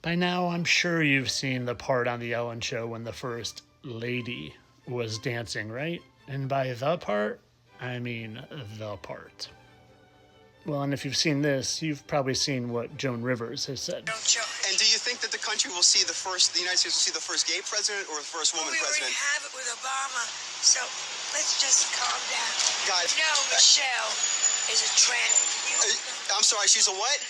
By now, I'm sure you've seen the part on The Ellen Show when the first lady was dancing, right? And by the part, I mean the part. Well, and if you've seen this, you've probably seen what Joan Rivers has said. And do you think that the country will see the United States will see the first gay president or the first woman president? We already have it with Obama, so let's just calm down. Guys. No, Michelle is a trans. I'm sorry, she's a what?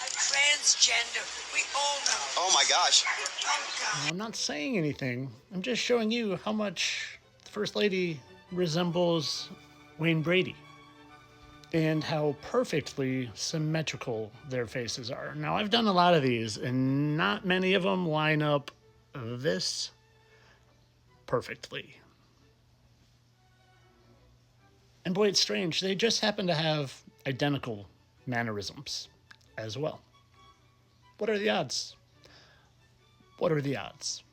A transgender. We all know. Oh my gosh. Oh, I'm not saying anything. I'm just showing you how much the First Lady resembles Wayne Brady and how perfectly symmetrical their faces are. Now, I've done a lot of these, and not many of them line up this perfectly. And boy, it's strange. They just happen to have identical mannerisms as well. What are the odds? What are the odds?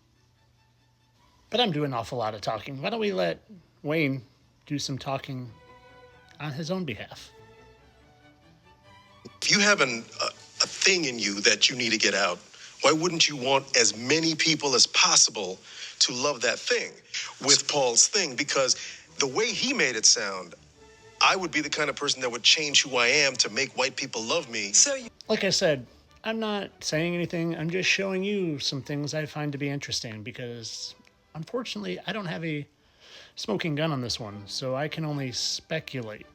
But I'm doing an awful lot of talking. Why don't we let Wayne do some talking on his own behalf? If you have a thing in you that you need to get out, why wouldn't you want as many people as possible to love that thing with Paul's thing? Because the way he made it sound, I would be the kind of person that would change who I am to make white people love me. Like I said, I'm not saying anything. I'm just showing you some things I find to be interesting because, unfortunately, I don't have a smoking gun on this one, so I can only speculate.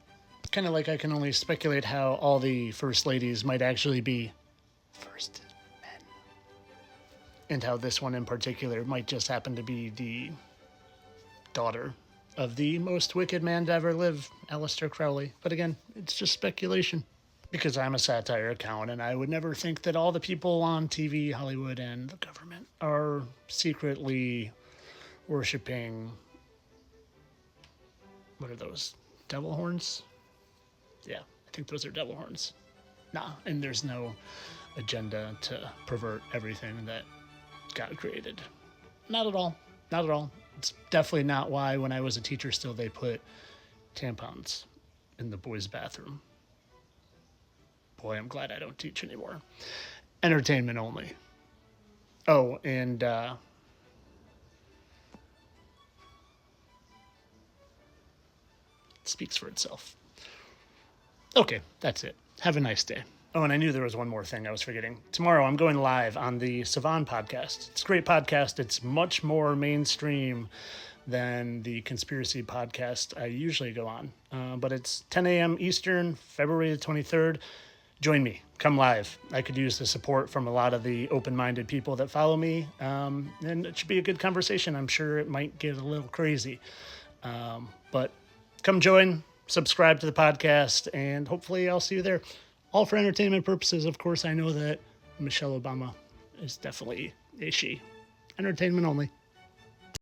Kind of like I can only speculate how all the first ladies might actually be first men. And how this one in particular might just happen to be the daughter of the most wicked man to ever live, Aleister Crowley. But again, it's just speculation. Because I'm a satire account, and I would never think that all the people on TV, Hollywood, and the government are secretly worshiping, what are those, devil horns? Yeah, I think those are devil horns. Nah, and there's no agenda to pervert everything that God created. Not at all. Not at all. It's definitely not why, when I was a teacher still, they put tampons in the boys' bathroom. Boy, I'm glad I don't teach anymore. Entertainment only. Oh, and it speaks for itself. Okay, that's it. Have a nice day. Oh, and I knew there was one more thing I was forgetting. Tomorrow I'm going live on the Savan podcast. It's a great podcast. It's much more mainstream than the conspiracy podcast I usually go on. But it's 10 a.m. Eastern, February the 23rd. Join me. Come live. I could use the support from a lot of the open-minded people that follow me. And it should be a good conversation. I'm sure it might get a little crazy. But come join, subscribe to the podcast, and hopefully I'll see you there. All for entertainment purposes. Of course, I know that Michelle Obama is definitely a she. Entertainment only.